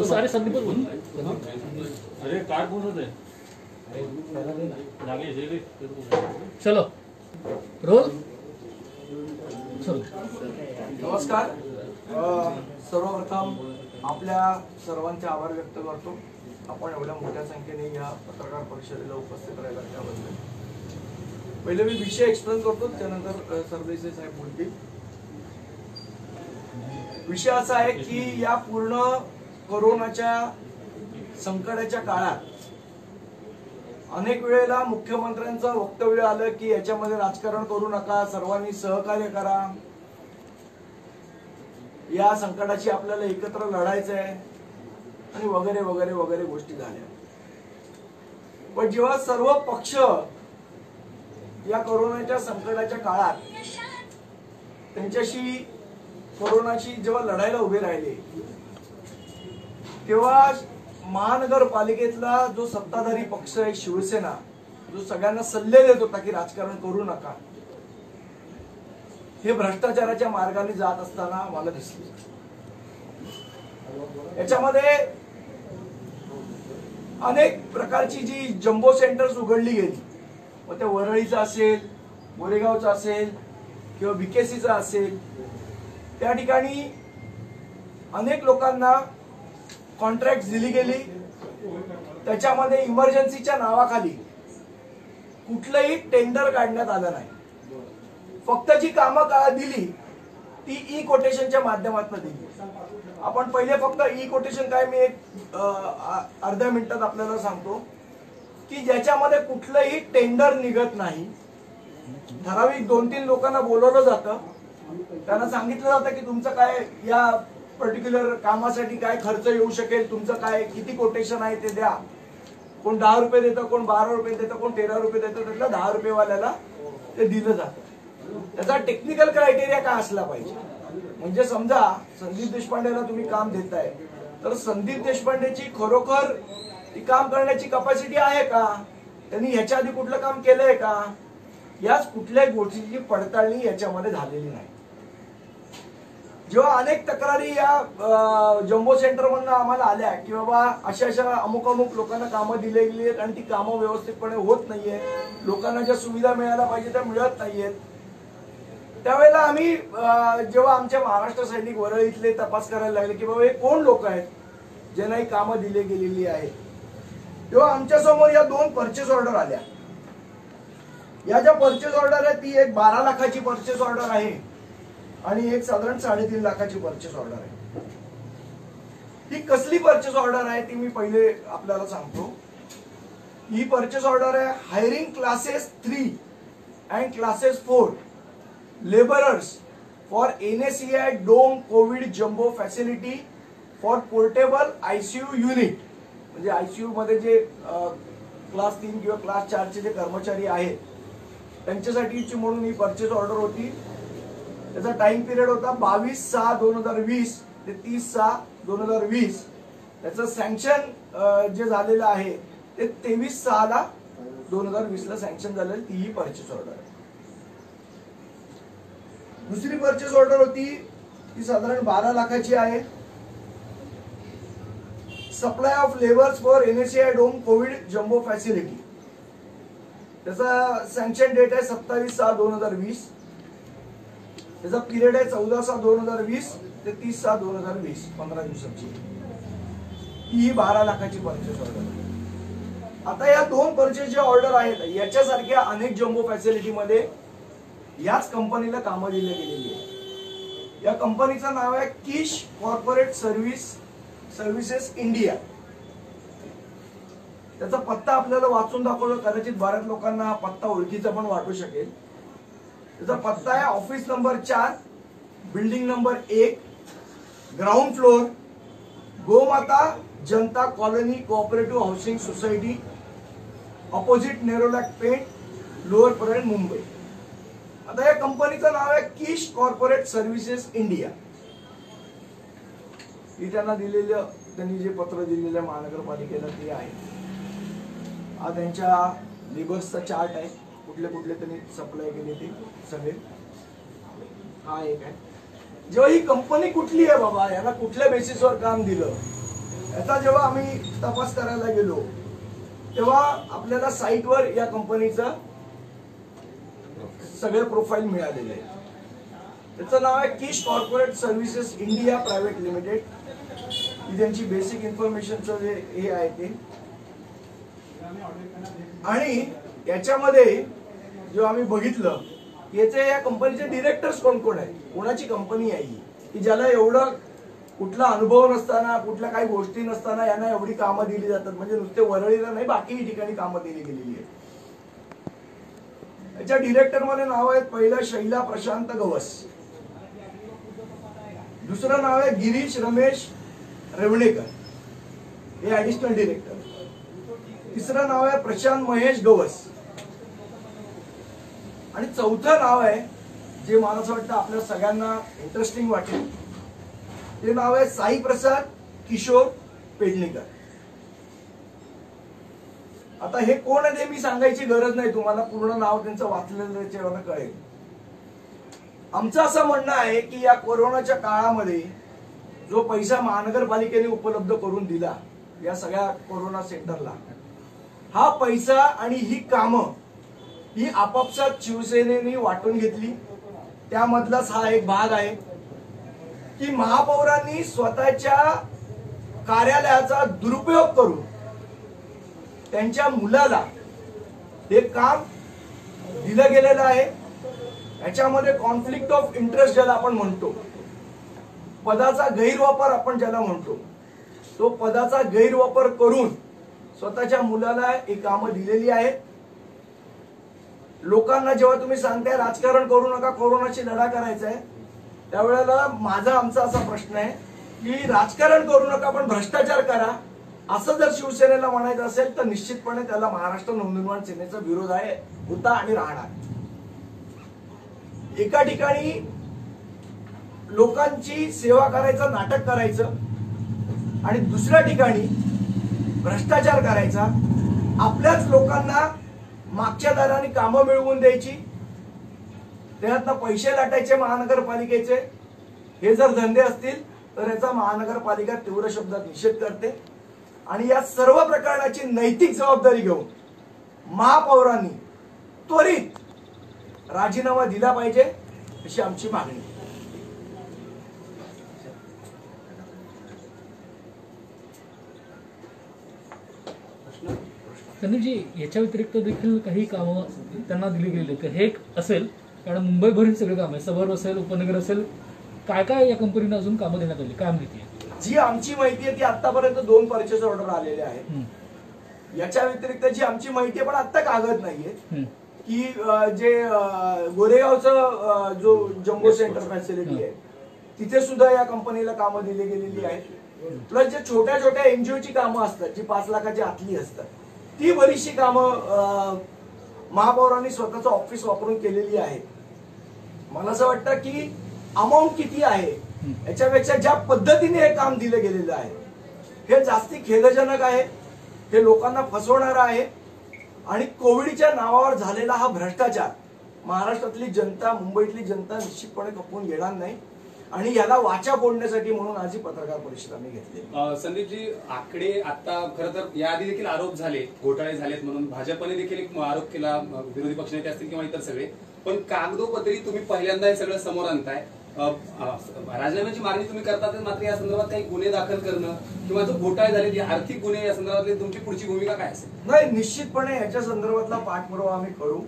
सारे संदीप अरे कार्ड कौन होते चलो रोल नमस्कार. सर्वप्रथम आपल्या सर्वांचे आभार व्यक्त करतो. आपण एवढ्या मोठ्या संख्येने या पत्रकार परिषदेला उपस्थित राहिला त्याबद्दल. पहिले मी विषय एक्सप्लेन करतो, त्यानंतर सरदेसाई साहेब बोलतील. विषय असा आहे की या पूर्ण कोरोनाच्या संकटाच्या काळात अनेक वेळेला मुख्यमंत्र्यांचं वक्तव्य आलं की याच्यामध्ये राजकारण करू नका, सर्वांनी सहकार्य करा, या संकटाशी आपल्याला एकत्र लढायचं आहे आणि वगैरे वगैरे वगैरे गोष्टी झाल्या. पण जेव्हा सर्व पक्ष या कोरोनाच्या संकटाच्या काळात त्यांच्याशी कोरोनाशी जेव्हा लढायला उभे राहिले, तेव्हा महानगरपालिकेतला जो सत्ताधारी पक्ष आहे शिवसेना, जो सगळ्यांना सल्ले देत होता की राजकारण करू नका, हे भ्रष्टाचाराच्या मार्गाने जात असताना मला दिसले. याच्यामध्ये अनेक प्रकारची जी जम्बो सेंटर्स उघडली गेली, मग ते वरळीचं असेल, गोरेगावचं असेल किंवा बीकेसीचं असेल, त्या ठिकाणी अनेक लोकांना कॉन्ट्रॅक्ट दिली गेली. त्याच्यामध्ये इमर्जन्सीच्या नावाखाली कुठलंही टेंडर काढण्यात आलं नाही. फक्त जी कामं दिली ती ई कोटेशनच्या माध्यमातून दिली. आपण पहिले फक्त ई कोटेशन काय, मी एक अर्ध्या मिनिटात आपल्याला सांगतो की ज्याच्यामध्ये कुठलंही टेंडर निघत नाही. ठराविक 2-3 लोकांना बोलवलं जातं, त्यांना सांगितलं जातं की तुमचं काय या पर्टिक्युलर कामासाठी काय खर्च येऊ शकेल, तुमचं काय किती कोटेशन आहे ते द्या. कोण 10 रुपये देतं, कोण 12 रुपये देतं, कोण 13 रुपये देतं. त्यातलं 10 रुपयेवाल्याला ते दिलं जातं. त्याचा टेक्निकल क्रायटेरिया काय असला पाहिजे, म्हणजे समजा संदीप देशपांडेला तुम्ही काम देताय, तर संदीप देशपांडेची खरोखर ती काम करण्याची कपॅसिटी आहे का, त्यांनी ह्याच्या आधी कुठलं काम केलंय का, याच कुठल्याही गोष्टीची पडताळणी याच्यामध्ये झालेली नाही. जेव्हा अनेक तक्रारी या जम्बो सेंटर मधून आम्हाला आल्या की बाबा अशा अमुक अमुक लोकांना कामं दिली गेली आहेत आणि ती कामं व्यवस्थितपणे होत नाहीये, लोकांना ज्या सुविधा मिळायला पाहिजे त्या मिळत नाहीयेत, त्यावेळेला आम्ही जेव्हा आमच्या महाराष्ट्र सैनिक वरळीतले तपास करायला लागले की बाबा हे कोण लोक आहेत ज्यांना ही कामं दिली गेलेली आहेत, तेव्हा आमच्या समोर या 2 परचेस ऑर्डर आल्या. या ज्या परचेस ऑर्डर आहे ती एक 12 लाखाची परचेस ऑर्डर आहे आणि एक साधारण 3.5 लाखाची परचेस ऑर्डर आहे. ही कसली परचेस ऑर्डर आहे ती मी पहिले आपल्याला सांगतो. ही परचेस ऑर्डर आहे hiring classes 3 and classes 4 laborers for NACI Dome COVID Jumbo Facility for Portable ICU Unit. म्हणजे ICU मध्ये जे क्लास 3 किंवा क्लास 4 चे जे कर्मचारी आहेत त्यांच्यासाठीची म्हणून ही परचेस ऑर्डर होती. त्याचा टाइम पिरियड होता 22/6/2020 ते 30/6/2020. त्याचं सँक्शन जे झालेलं आहे ते 23/6/2020 ला सँक्शन झालेलं, ती ही परचेस ऑर्डर आहे. दुसरी परचेस ऑर्डर होती ती साधारण 12 लाखाची आहे. Supply of labours for NACI dome covid jumbo facility. त्याचा सँक्शन डेट आहे 27/6/2020. त्याचा पिरियड आहे 14/6/2020 ते 30/6/2020, 15 दिवसाची. ही 12 लाखाची परचेस ऑर्डर आहे. आता या 2 परचेस जे ऑर्डर आहेत याच्यासारख्या अनेक जम्बो फॅसिलिटीमध्ये याच कंपनीला कामं दिली गेलेली आहे. या कंपनीचं नाव आहे किश कॉर्पोरेट सर्व्हिसेस इंडिया. त्याचा पत्ता आपल्याला वाचून दाखवतो, कदाचित बऱ्याच लोकांना हा पत्ता ओळखीचा पण वाटू शकेल. त्याचा पत्ता आहे office number 4, building number 1, ground floor, Gomata Janata colony cooperative housing society, opposite Nerolac paint, Lower Parel, Mumbai. आता या कंपनीचं नाव आहे किश कॉर्पोरेट सर्व्हिसेस इंडिया. ही त्यांनी जे पत्र दिलेलं महानगरपालिकेला ते आहे. हा त्यांच्या लेबर्सचा चार्ट आहे, कुठले कुठले त्यांनी सप्लाय केले ते सगळे. हा एक आहे. जेव्हा ही कंपनी कुठली आहे बाबा, याला कुठल्या बेसिसवर काम दिलं, याचा जेव्हा आम्ही तपास करायला गेलो तेव्हा आपल्याला साईटवर या कंपनीचं सगळे प्रोफाईल मिळालेले आहे. त्याचं नाव आहे Kish corporate services India private limited. ही त्यांची बेसिक इन्फॉर्मेशनचं जे हे आहे ते. आणि याच्यामध्ये जेव्हा आम्ही बघितलं याचे या कंपनीचे डिरेक्टर्स कोण कोण आहेत, कोणाची कंपनी आहे ही, की ज्याला एवढं कुठला अनुभव नसताना, कुठल्या काही गोष्टी नसताना यांना एवढी कामं दिली जातात. म्हणजे नुसते वरळीला नाही, बाकीही ठिकाणी कामं दिली गेलेली आहेत. याच्या डिरेक्टर मध्ये नाव आहेत, पहिलं शैला प्रशांत गवस, दुसरं नाव आहे गिरीश रमेश रेवणेकर, हे ऍडिशनल डिरेक्टर, तिसरं नाव आहे प्रशांत महेश गवस, आणि चौथं नाव आहे जे मला असं वाटतं आपल्या सगळ्यांना इंटरेस्टिंग वाटेल, ते नाव आहे साई प्रसाद किशोर पेडणेकर. आता हे कोण आहे ते मी सांगायची गरज नाही, तुम्हाला पूर्ण नाव त्यांचं वाचलेलं त्याच्यावर कळेल. आमचं असं म्हणणं आहे की या कोरोनाच्या काळामध्ये जो पैसा महानगरपालिकेने उपलब्ध करून दिला या सगळ्या कोरोना सेंटरला, हा पैसा आणि ही कामं ही आपापसात शिवसेनेने वाटून घेतली. त्यामधलाच हा एक भाग आहे की महापौरांनी स्वतःच्या कार्यालयाचा दुरुपयोग करून त्यांच्या मुलाला हे काम दिलं गेलेलं आहे. याच्यामध्ये कॉन्फ्लिक्ट ऑफ इंटरेस्ट ज्याला आपण म्हणतो, पदाचा गैरवापर आपण ज्याला म्हणतो, तो पदाचा गैरवापर करून स्वतःच्या मुलाला हे कामं दिलेली आहेत. लोकांना जेव्हा तुम्ही सांगताय राजकारण करू नका, कोरोनाशी लढा करायचा आहे, त्यावेळेला आमचा असा प्रश्न आहे की राजकारण करू नका पण भ्रष्टाचार करा, असं जर शिवसेनेला म्हणायचं असेल तर निश्चितपणे त्याला महाराष्ट्र नवनिर्माण सेनेचा विरोध आहे, होता आणि राहणार. एका ठिकाणी लोकांची सेवा करायचं नाटक करायचं आणि दुसऱ्या ठिकाणी भ्रष्टाचार करायचा, आपल्याच लोकांना मागच्या दाराने कामं मिळवून द्यायची, त्यातनं पैसे लाटायचे महानगरपालिकेचे. हे जर धंदे असतील तर याचा महानगरपालिका तीव्र शब्दात निषेध करते आणि या सर्व प्रकरणाची नैतिक जबाबदारी घेऊन महापौरांनी त्वरित राजीनामा दिला पाहिजे अशी आमची मागणी. संदीपजी, याच्या व्यतिरिक्त देखील काही कामं त्यांना दिली गेली तर हे एक असेल, कारण मुंबईभरील सगळे काम आहे, सबर असेल, उपनगर असेल, काय काय या कंपनीने अजून कामं देण्यात आली, काय माहिती आहे? जी आमची माहिती आहे ती आतापर्यंत 2 परचेस ऑर्डर आलेल्या आहेत. याच्या व्यतिरिक्त जी आमची माहिती आहे पण आता कागद नाहीये की जे गोरेगावचं जो जम्बो सेंटर फॅसिलिटी आहे तिथे सुद्धा या कंपनीला कामं दिली गेलेली आहेत. प्लस जे छोट्या छोट्या एनजीओची कामं असतात जी 5 लाखाच्या आतली असतात ती बरीचशी कामं महापौरांनी स्वतःचं ऑफिस वापरून केलेली आहेत. मला असं वाटतं की अमाऊंट किती आहे याच्यापेक्षा ज्या पद्धतीने हे काम दिलं गेलेलं आहे हे जास्ती खेदजनक आहे, हे लोकांना फसवणारं आहे आणि कोविडच्या नावावर झालेला हा भ्रष्टाचार महाराष्ट्रातली जनता, मुंबईतली जनता निश्चितपणे खपवून घेणार नाही आणि याला वाचा फोडण्यासाठी म्हणून आज ही पत्रकार परिषद आम्ही घेतली. संदीपजी, आकडे आता खरं तर याआधी देखील आरोप झाले, घोटाळे झालेत म्हणून भाजपने देखील एक आरोप केला, विरोधी पक्षनेते असतील किंवा इतर सगळे, पण कागदोपत्री तुम्ही पहिल्यांदा हे सगळं समोर आणताय. राजीनाम्याची मागणी तुम्ही करतात, मात्र या संदर्भात काही गुन्हे दाखल करणं किंवा जो घोटाळे झाले आर्थिक गुन्हे या संदर्भातली तुमची पुढची भूमिका काय असेल? नाही, निश्चितपणे याच्या संदर्भातला पाठपुरावा आम्ही करू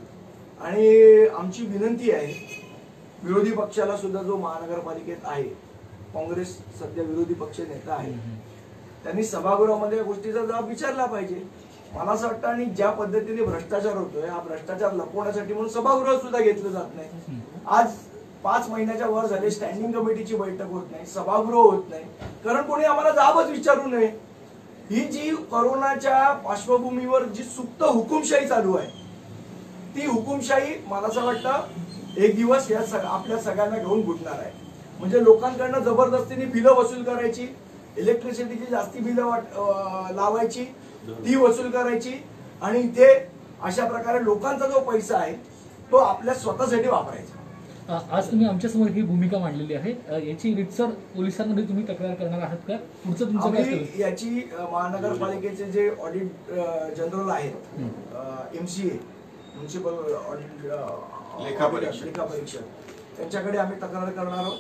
आणि आमची विनंती आहे विरोधी पक्षाला सुद्धा, जो महानगरपालिकेत आहे, काँग्रेस सध्या विरोधी पक्ष नेता आहे, त्यांनी सभागृहामध्ये या गोष्टीचा जबाब विचारला पाहिजे. मला असं वाटतं आणि ज्या पद्धतीने भ्रष्टाचार होतोय हा भ्रष्टाचार लपवण्यासाठी म्हणून सभागृह सुद्धा घेतलं जात नाही. आज 5 महिन्याच्या वर झाले स्टँडिंग कमिटीची बैठक होत नाही, सभागृह होत नाही, कारण कोणी आम्हाला जाबच विचारू नये. ही जी कोरोनाच्या पार्श्वभूमीवर जी सुप्त हुकुमशाही चालू आहे ती हुकुमशाही मला असं वाटतं एक दिवस या आपल्या सगळ्यांना घेऊन बुडणार आहे. म्हणजे लोकांकडनं जबरदस्तीने बिलं वसूल करायची, इलेक्ट्रिसिटीची जास्ती बिलं लावायची, ती वसूल करायची आणि ते अशा प्रकारे लोकांचा जो पैसा आहे तो आपल्या स्वतःसाठी वापरायचा. आज तुम्ही आमच्यासमोर ही भूमिका मांडलेली आहे, याची रितसर पोलिसांमध्ये तुम्ही तक्रार करणार आहात का? पुढचं तुमचं काय आम्ही असेल? याची महानगरपालिकेचे जे ऑडिट जनरल आहेत, MCA म्युन्सिपल ऑडिट लेखापरीक्षक त्यांच्याकडे आम्ही तक्रार करणार आहोत.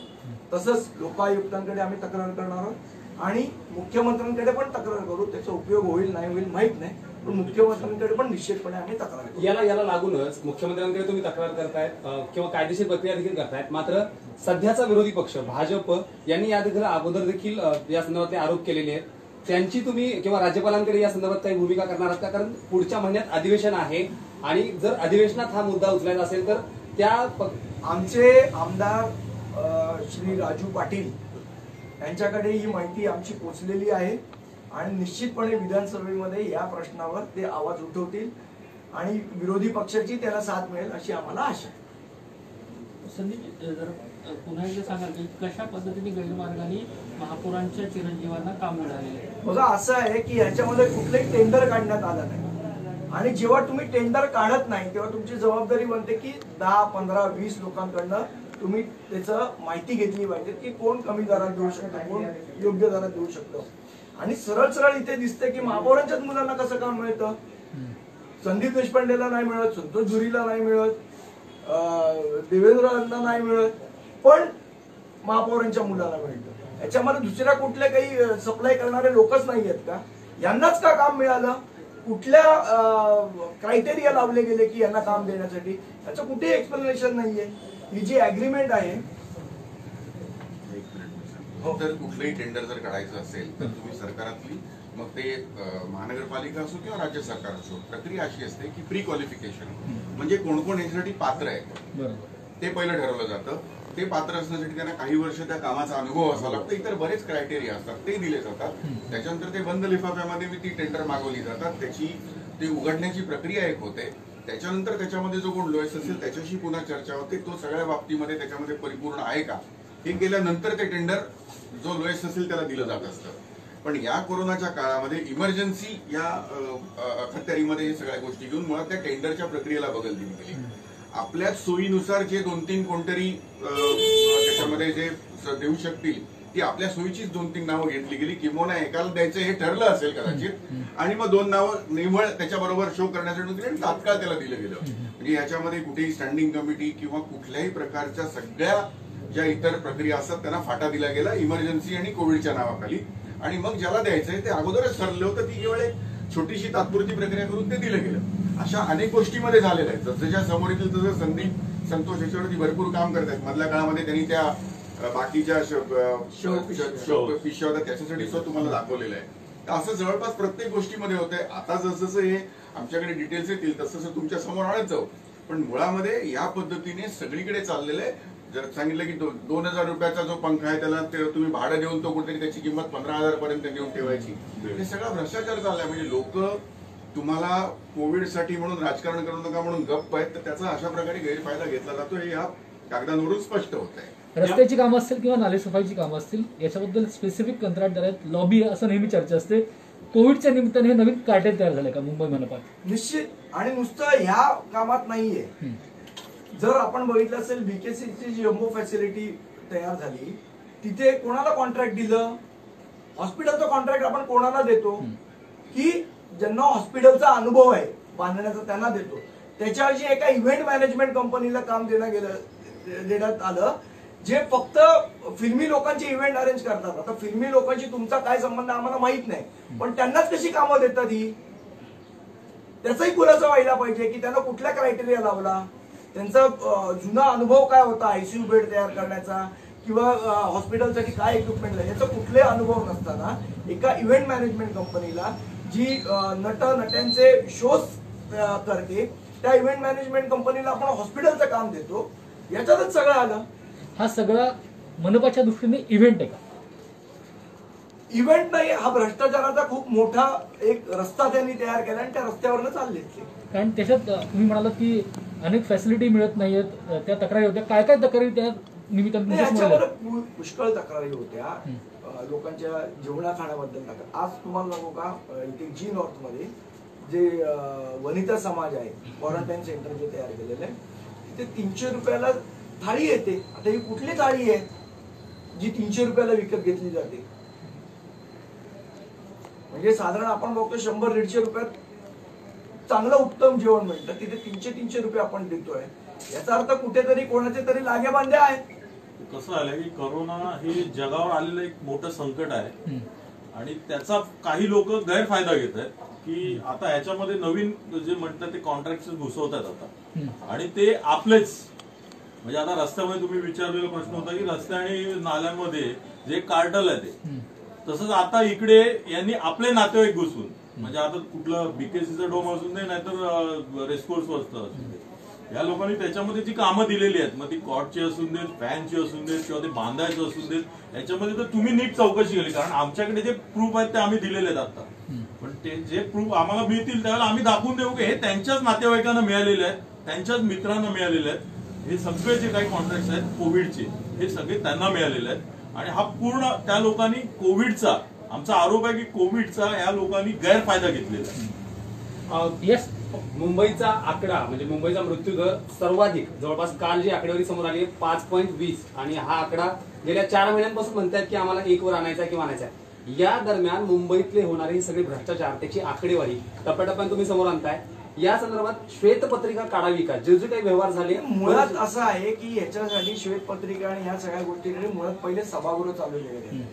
तसंच लोकायुक्तांकडे आम्ही तक्रार करणार आहोत आणि मुख्यमंत्र्यांकडे पण तक्रार करू. त्याचा उपयोग होईल नाही होईल माहित नाही, पण मुख्यमंत्र्यांकडे पण निश्चितपणे आम्ही तक्रार करू. याला लागूनच मुख्यमंत्र्यांकडे तुम्ही तक्रार करतायत किंवा कायदेशीर प्रक्रिया देखील करतायत. मात्र सध्याचा विरोधी पक्ष भाजप यांनी या देखील अगोदर देखील या संदर्भातले आरोप केलेले आहेत. त्यांची तुम्ही किंवा राज्यपालांकडे या संदर्भात काही भूमिका करणार आहात का? कारण पुढच्या महिन्यात अधिवेशन आहे आणि जर अधिवेशनात हा मुद्दा उचलायचा असेल तर त्या आमचे आमदार श्री राजू पाटील यांच्याकडे ही माहिती आमची पोचलेली आहे आणि निश्चितपणे विधानसभेमध्ये या प्रश्नावर ते आवाज उठवतील आणि विरोधी पक्षाची त्याला साथ मिळेल अशी आम्हाला आशा आहे. संदीप, जर पुन्हा एकदा सांगाल की कशा पद्धतीने गैरमार्गाने महापौरांच्या चिरंजीवांना काम मिळालेलं आहे? बघा, असं आहे की याच्यामध्ये कुठलंही टेंडर काढण्यात आलं नाही आणि जेव्हा तुम्ही टेंडर काढत नाही तेव्हा तुमची जबाबदारी बनते की 10, 15, 20 लोकांकडनं तुम्ही त्याचं माहिती घेतली पाहिजे की कोण कमी दरात देऊ शकतो, कोण योग्य दरात देऊ शकतो. आणि सरळ सरळ इथे दिसते की महापौरांच्याच मुलांना कसं काम मिळतं. संदीप देशपांडेला नाही मिळत, संतोष झुरीला नाही मिळत, देवेंद्रला नाही मिळत, पण महापौरांच्या मुलाला मिळतं. याच्यामध्ये दुसऱ्या कुठल्या काही सप्लाय करणारे लोकच नाही आहेत का? यांनाच का काम मिळालं? कुठल्या क्रायटेरिया लावले गेले की यांना काम देण्यासाठी? याचं कुठेही एक्सप्लेनेशन नाहीये. ही जी अग्रीमेंट आहे, तर कुठलंही टेंडर जर काढायचं असेल तर तुम्ही सरकारातली, मग ते महानगरपालिका असो किंवा राज्य सरकार असो, प्रक्रिया अशी असते की प्री क्वालिफिकेशन म्हणजे कोण कोण याच्यासाठी पात्र आहे ते पहिलं ठरवलं जातं. ते पात्र असण्यासाठी त्यांना काही वर्ष त्या कामाचा अनुभव असावा लागतो. इतर बरेच क्रायटेरिया असतात, ते दिले जातात. त्याच्यानंतर ते बंद लिफाफ्यामध्ये ती टेंडर मागवली जातात. त्याची ती उघडण्याची प्रक्रिया एक होते. त्याच्यानंतर त्याच्यामध्ये जो कोण लोएस असेल त्याच्याशी पुन्हा चर्चा होते. तो सगळ्या बाबतीमध्ये त्याच्यामध्ये परिपूर्ण आहे का हे केल्यानंतर ते टेंडर जो लोएस असेल त्याला दिलं जात असतं. पण या कोरोनाच्या काळामध्ये इमर्जन्सी या अखत्यारीमध्ये हे सगळ्या गोष्टी घेऊन मुळात त्या टेंडरच्या प्रक्रियेला बदल दिली गेली. आपल्या सोयीनुसार जे 2-3 कोणतरी त्याच्यामध्ये जे देऊ शकतील ती आपल्या सोयीचीच 2-3 नावं घेतली गेली. किंवा एकाला द्यायचं हे ठरलं असेल कदाचित आणि मग 2 नावं निव्वळ त्याच्याबरोबर शो करण्यासाठी दिली आणि तात्काळ त्याला दिलं गेलं. म्हणजे याच्यामध्ये कुठेही स्टँडिंग कमिटी किंवा कुठल्याही प्रकारच्या सगळ्या ज्या इतर प्रक्रिया असतात त्यांना फाटा दिला गेला इमर्जन्सी आणि कोविडच्या नावाखाली. आणि मग ज्याला द्यायचंय ते अगोदरच ठरलं होतं. ती केवळ एक छोटीशी तात्पुरती प्रक्रिया करून ते दिलं गेलं. अशा अनेक गोष्टीमध्ये झालेल्या आहेत. जसं समोर येतील तसं संदीप संतोष याच्यावरती भरपूर काम करत आहेत. मधल्या काळामध्ये त्यांनी त्या बाकीच्या पिशव्या होत्या त्याच्यासाठी सुद्धा तुम्हाला दाखवलेलं आहे. असं जवळपास प्रत्येक गोष्टीमध्ये होतंय. आता जसं हे आमच्याकडे डिटेल्स येतील तसं तुमच्या समोर आणत जाऊ. पण मुळामध्ये या पद्धतीने सगळीकडे चाललेलं आहे. जर सांगितलं की 2,000 रुपयाचा जो पंखा आहे त्याला तुम्ही भाडं देऊन तो कुठेतरी त्याची किंमत 15,000 पर्यंत नेऊन ठेवायची. हे सगळा भ्रष्टाचार चाललाय. म्हणजे लोक तुम्हाला कोविडसाठी म्हणून राजकारण करू नका म्हणून गप्प आहेत, तर त्याचा अशा प्रकारे गैरफायदा घेतला जातो हे या कागदांवरून स्पष्ट होत आहे. रस्त्याची कामं असतील किंवा नालेसफाईची कामं असतील याच्याबद्दल स्पेसिफिक कंत्राटदार आहेत, लॉबी आहे असं नेहमी चर्चा असते. कोविडच्या निमित्ताने हे नवीन कार्टेल तयार झालंय का मुंबई मनपात? निश्चित. आणि नुसतं ह्या कामात नाहीये. जर आपण बघितलं असेल बीकेसीची जी जम्बो फॅसिलिटी तयार झाली तिथे कोणाला कॉन्ट्रॅक्ट दिलं? हॉस्पिटलचं कॉन्ट्रॅक्ट आपण कोणाला देतो? की ज्यांना हॉस्पिटलचा अनुभव आहे बांधण्याचा त्यांना देतो. त्याच्याऐवजी एका इव्हेंट मॅनेजमेंट कंपनीला काम देण्यात आलं जे फक्त फिल्मी लोकांचे इव्हेंट अरेंज करतात. आता फिल्मी लोकांची तुमचा काय संबंध आम्हाला माहित नाही, पण त्यांनाच कशी कामं देतात ही? त्याचाही खुलासा व्हायला पाहिजे की त्यांना कुठल्या क्रायटेरिया लावला, त्यांचा जुना अनुभव काय होता आयसीयू बेड तयार करण्याचा किंवा हॉस्पिटलसाठी काय इक्विपमेंट आहे याचा कुठले अनुभव नसताना एका इव्हेंट मॅनेजमेंट कंपनीला जी नट्यांचे शोज करते त्या इव्हेंट मॅनेजमेंट कंपनीला आपण हॉस्पिटलचं काम देतो. याच्यातच सगळं आलं. हा सगळा मनपाच्या दृष्टीने इव्हेंट आहे का? इव्हेंट नाही, हा भ्रष्टाचाराचा खूप मोठा एक रस्ता त्यांनी तयार केला आणि त्या रस्त्यावरनं चालले. कारण त्याच्यात तुम्ही म्हणालात की अनेक फॅसिलिटी मिळत नाहीयेत, त्या तक्रारी होत्या. काय काय तक्रारी त्या निमित्ताने? याच्यावर पुष्कळ तक्रारी होत्या लोकांच्या जेवणा खाण्याबद्दल. आज तुम्हाला सांगू का, इथे जी नॉर्थ मध्ये जे वनिता समाज आहे क्वारंटाईन सेंटर जे तयार केलेलं आहे तिथे 300 रुपयाला थाळी येते. आता ही कुठली थाळी आहे जी 300 रुपयाला विकत घेतली जाते? म्हणजे साधारण आपण बघतो 100-150 रुपयात चांगलं उत्तम जेवण मिळतं, तिथे 300 रुपये आपण देतोय. याचा अर्थ कुठेतरी कोणाचे तरी लागे बांधे आहेत. कसं झालंय की कोरोना हे जगावर आलेलं एक मोठं संकट आहे आणि त्याचा काही लोक गैरफायदा घेत आहेत की आता ह्याच्यामध्ये नवीन जे म्हणतात ते कॉन्ट्रॅक्ट घुसवतात आता आणि ते आपलेच. म्हणजे आता रस्त्यामध्ये तुम्ही विचारलेला प्रश्न होता की रस्ते आणि नाल्यांमध्ये जे कार्टल आहे ते, तसंच आता इकडे यांनी आपले नातेवाईक घुसून, म्हणजे आता कुठलं बीकेसीचं डोम असून दे नाहीतर रेस्कोर्स वस्तं असून दे, या लोकांनी त्याच्यामध्ये जी कामं दिलेली आहेत, मग ती कॉटची असून देत, फॅनची असून देत किंवा ते बांधायचं असून देत, याच्यामध्ये तर तुम्ही नीट चौकशी केली, कारण आमच्याकडे जे प्रूफ आहेत ते आम्ही दिलेले आहेत आता. पण ते जे प्रूफ आम्हाला मिळतील त्यावेळेला आम्ही दाखवून देऊ की हे त्यांच्याच नातेवाईकांना मिळालेले आहेत, त्यांच्याच मित्रांना मिळालेले आहेत. हे सगळे जे काही कॉन्ट्रॅक्ट आहेत कोविडचे, हे सगळे त्यांना मिळालेले आहेत आणि हा पूर्ण त्या लोकांनी कोविडचा, आमचा आरोप आहे की कोविडचा या लोकांनी गैरफायदा घेतलेला आहे. येस, मुंबईचा आकडा म्हणजे मुंबईचा मृत्यूदर सर्वाधिक जवळपास काल जी आकडेवारी समोर आली आहे 5.20 आणि हा आकडा गेल्या 4 महिन्यांपासून म्हणतात की आम्हाला 1 वर आणायचा किंवा आणायचा. या दरम्यान मुंबईतले होणारे हे सगळे भ्रष्टाचार, त्याची आकडेवारी टप्प्याटप्प्याने तुम्ही समोर आणताय. या संदर्भात श्वेतपत्रिका काढावी का? जे जे काही व्यवहार झाले, मुळात असं आहे की याच्यासाठी श्वेतपत्रिका आणि ह्या सगळ्या गोष्टीकडे मुळात पहिले सभागृह चालू झाले,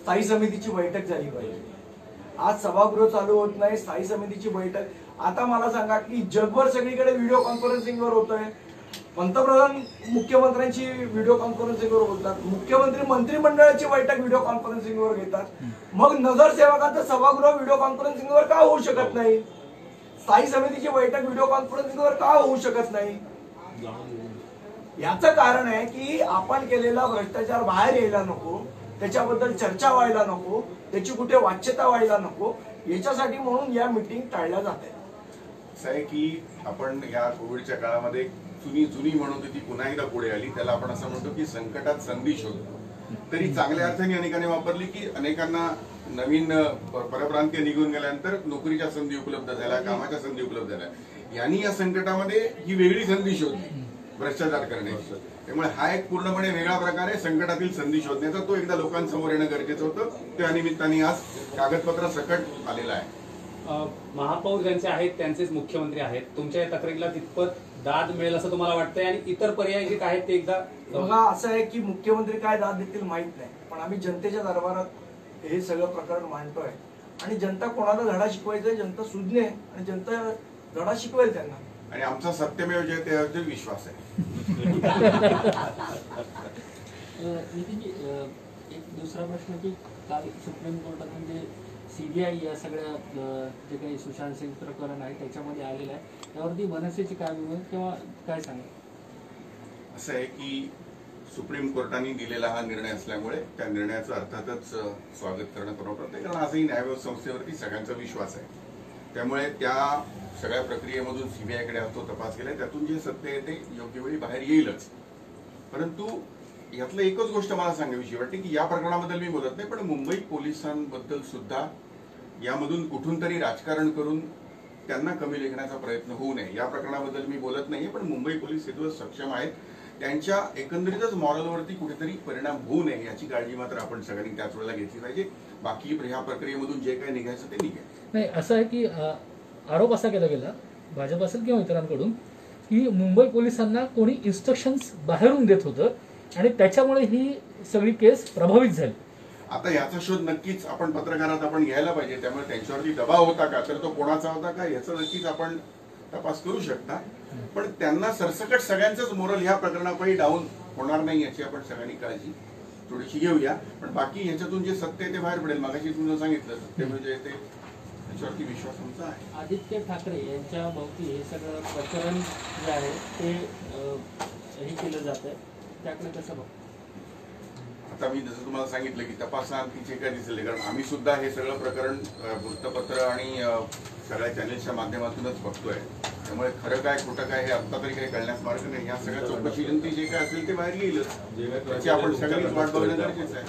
स्थायी समितीची बैठक झाली पाहिजे. आज सभागृह चालू होत नाही, स्थायी समितीची बैठक. आता मला सांगा की जगभर सगळीकडे व्हिडिओ कॉन्फरन्सिंगवर होतोय, पंतप्रधान मुख्यमंत्र्यांची व्हिडिओ कॉन्फरन्सिंगवर बोलतात, मुख्यमंत्री मंत्रिमंडळाची बैठक व्हिडिओ कॉन्फरन्सिंगवर घेतात. मग नगरसेवकांचं सभागृह व्हिडिओ कॉन्फरन्सिंगवर का होऊ शकत नाही? स्थायी समितीची बैठक व्हिडिओ कॉन्फरन्सिंगवर का होऊ शकत नाही? याचं कारण आहे की आपण केलेला भ्रष्टाचार बाहेर यायला नको, त्याच्याबद्दल चर्चा व्हायला नको, त्याची कुठे वाच्यता व्हायला नको, याच्यासाठी म्हणून या मीटिंग टाळल्या जात आहेत. असं आहे की आपण या कोविडच्या काळामध्ये जुनी म्हणत होती ती पुन्हा एकदा पुढे आली. त्याला आपण असं म्हणतो की संकटात संधी शोधतो. तरी चांगल्या अर्थाने अनेकांनी वापरली की अनेकांना नवीन परप्रांतीय निघून गेल्यानंतर नोकरीच्या संधी उपलब्ध झाल्या, कामाच्या संधी उपलब्ध झाल्या. यांनी या संकटामध्ये ही वेगळी संधी शोधली भ्रष्टाचार करण्याची. त्यामुळे हा एक पूर्णपणे वेगळा प्रकार आहे संकटातील संधी शोधण्याचा. तो एकदा लोकांसमोर येणं गरजेचं होतं. त्या निमित्ताने आज कागदपत्र सकट आलेला आहे. महापौर ज्यांचे आहेत त्यांचेच मुख्यमंत्री आहेत. तुमच्या या तक्रारीला तितपत दाद मिळेल असं तुम्हाला वाटतंय? आणि इतर पर्याय जे आहेत ते एकदा बघा, असं आहे की मुख्यमंत्री काय दाद देतील माहित नाही, पण आम्ही जनतेच्या दरबारात हे सगळं प्रकरण मांडतोय आणि जनता कोणाला धडा शिकवायचा, जनता सुज्ञ आहे आणि जनता धडा शिकवेल त्यांना. आणि आमचा सत्यमेव जयते विश्वास आहे. नितीनजी, एक दुसरा प्रश्न की काल सुप्रीम कोर्टात म्हणजे सीबीआय या सगळ्या जे काही सुशांत सिंग प्रकरण आहे त्याच्यामध्ये आलेलं आहे, त्यावरती मनसेची काय भूमिका किंवा काय सांगा? असं आहे की सुप्रीम कोर्टाने दिलेला हा निर्णय असल्यामुळे त्या निर्णयाचं अर्थातच स्वागत करणं बरोबर आहे, कारण आजही न्यायव्यवस्था संस्थेवरती सगळ्यांचा विश्वास आहे. त्यामुळे त्या सगळ्या प्रक्रियेमधून सीबीआयकडे तो तपास केलाय, त्यातून जे सत्य आहे ते योग्य वेळी बाहेर येईलच. परंतु यातलं एकच गोष्ट मला सांगावीशी वाटते की या प्रकरणाबद्दल मी बोलत नाही, पण मुंबई पोलिसांबद्दल सुद्धा यामधून कुठून तरी राजकारण करून त्यांना कमी लेखण्याचा प्रयत्न होऊ नये. या प्रकरणाबद्दल मी बोलत नाहीये, पण मुंबई पोलीस हेतू सक्षम आहेत. त्यांच्या एकंदरीतच मॉरलवरती कुठेतरी परिणाम होऊ नये याची काळजी मात्र आपण सगळ्यांनी त्याच वेळेला घेतली पाहिजे. बाकी ह्या प्रक्रियेमधून जे काही निघायचं ते निघेल. नाही, असं आहे की आरोप असा केला गेला भाजप असेल किंवा इतरांकडून की मुंबई पोलिसांना कोणी इन्स्ट्रक्शन्स बाहेरून देत होतं आणि त्याच्यामुळे ही सगळी केस प्रभावित झाली. आता याचा शोध नक्कीच आपण पत्रकारात आपण घ्यायला पाहिजे. त्यामुळे त्यांच्यावरती दबाव होता का, तर तो कोणाचा होता का, याचा नक्कीच आपण तपास करू शकता. पण त्यांना सरसकट सगळ्यांचंच मोरल ह्या प्रकरणापायी डाऊन होणार नाही याची आपण सगळ्यांनी काळजी थोडीशी घेऊया. पण बाकी ह्याच्यातून जे सत्य आहे ते बाहेर पडेल. मगाशी तुम्ही सांगितलं सत्य म्हणजे ते त्याच्यावरती विश्वास आमचा आहे. आदित्य ठाकरे यांच्या भोवती हे सगळं प्रकरण जे आहे ते हे केलं जात आहे, त्याकडे कसं बघ? आता मी जसं तुम्हाला सांगितलं की तपासाअंती जे काय दिसेल, कारण आम्ही सुद्धा हे सगळं प्रकरण वृत्तपत्र आणि सगळ्या चॅनेल्सच्या माध्यमातूनच बघतोय. त्यामुळे खरं काय खोटं काय हे आता तरी काही कळण्यास मार्ग नाही. या सगळ्या चौकशीनंतर जे काय असेल ते बाहेर येईलच. त्याची आपण सगळीच वाट बघणं गरजेचं आहे.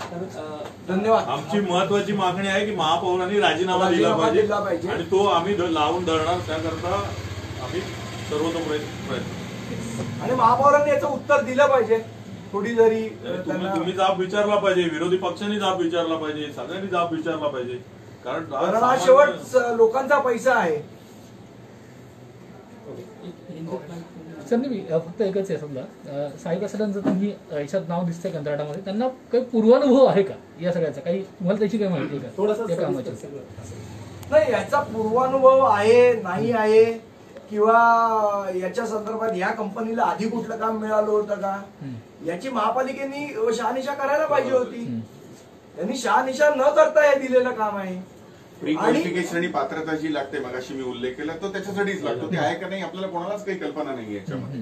धन्यवाद. आमची महत्वाची मागणी आहे की महापौरांनी राजीनामा दिला पाहिजे आणि तो आम्ही लावून धरणार. त्याकरता आम्ही सर्वतोपरी प्रयत्न आणि महापौरांनी याचं उत्तर दिलं पाहिजे. थोडी जरी तुम्ही जाब विचारला पाहिजे, विरोधी पक्षांनी जाब विचारला पाहिजे, सगळ्यांनी जाब विचारला पाहिजे. कारण हा शेवट लोकांचा पैसा आहे. सर मी फक्त एकच आहे, समजा साई प्रसादांचं तुम्ही याच्यात नाव दिसतंय कंत्राटामध्ये, त्यांना काही पूर्वानुभव आहे का या सगळ्याचा? काही तुम्हाला त्याची काही माहिती आहे का त्या कामाची? नाही, याचा पूर्वानुभव आहे नाही आहे, किंवा याच्या संदर्भात या कंपनीला आधी कुठलं काम मिळालं होतं का, याची महापालिकेनी शहानिशा करायला पाहिजे होती. त्यांनी शहानिशा न करता हे दिलेलं काम आहे. प्री क्वालिफिकेशन आणि पात्रता जी लागते, मगाशी मी उल्लेख केला, तो त्याच्यासाठीच लागतो. ते आहे का नाही आपल्याला कोणालाच काही कल्पना नाही याच्यामध्ये.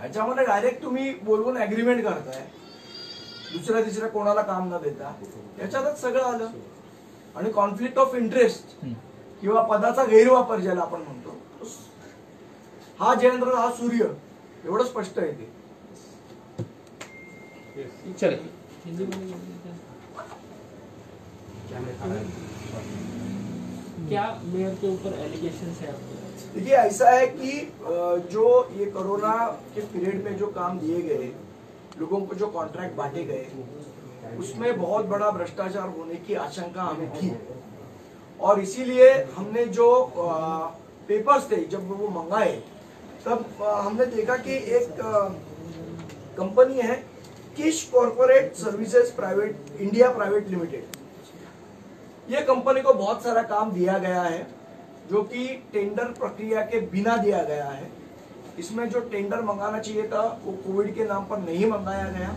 याच्यामध्ये डायरेक्ट तुम्ही बोलवून अग्रीमेंट करताय, दुसऱ्या तिसऱ्या कोणाला काम न देता, याच्यातच सगळं आलं. आणि कॉन्फ्लिक्ट ऑफ इंटरेस्ट किंवा पदाचा गैरवापर ज्याला आपण म्हणतो, हा जयेंद्र हा सूर्य, एवढं स्पष्ट आहे ते. क्या मेयर के ऊपर एलिगेशंस है आपके? देखिए, ऐसा है कि जो ये कोरोना के पीरियड में जो काम दिए गए, लोगों को जो कॉन्ट्रैक्ट बांटे गए, उसमें बहुत बड़ा भ्रष्टाचार होने की आशंका हमें थी. और इसीलिए हमने जो पेपर्स थे जब वो मंगाए, तब हमने देखा कि एक कंपनी है Kish corporate services private India private limited. ये कंपनी को बहुत सारा काम दिया गया है जो कि टेंडर प्रक्रिया के बिना दिया गया है. इसमें जो टेंडर मंगाना चाहिए था वो कोविड के नाम पर नहीं मंगाया गया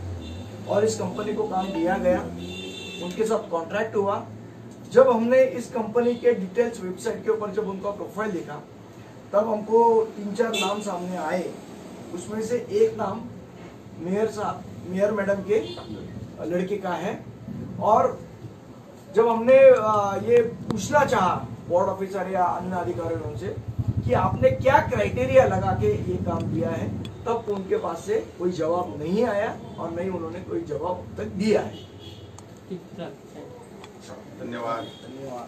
और इस कंपनी को काम दिया गया. उनके साथ कॉन्ट्रैक्ट हुआ. जब हमने इस कंपनी के डिटेल्स वेबसाइट के ऊपर जब उनका प्रोफाइल देखा, तब हमको 3-4 नाम सामने आए. उसमें से एक नाम मेयर मैडम के लड़के का है. और जब हमने ये पूछना चाहा बोर्ड ऑफिसर या अन्य अधिकारियों से कि आपने क्या क्राइटेरिया लगा के ये काम किया है, तब उनके पास से कोई जवाब नहीं आया और नहीं उन्होंने कोई जवाब अब तक दिया है. धन्यवाद. धन्यवाद.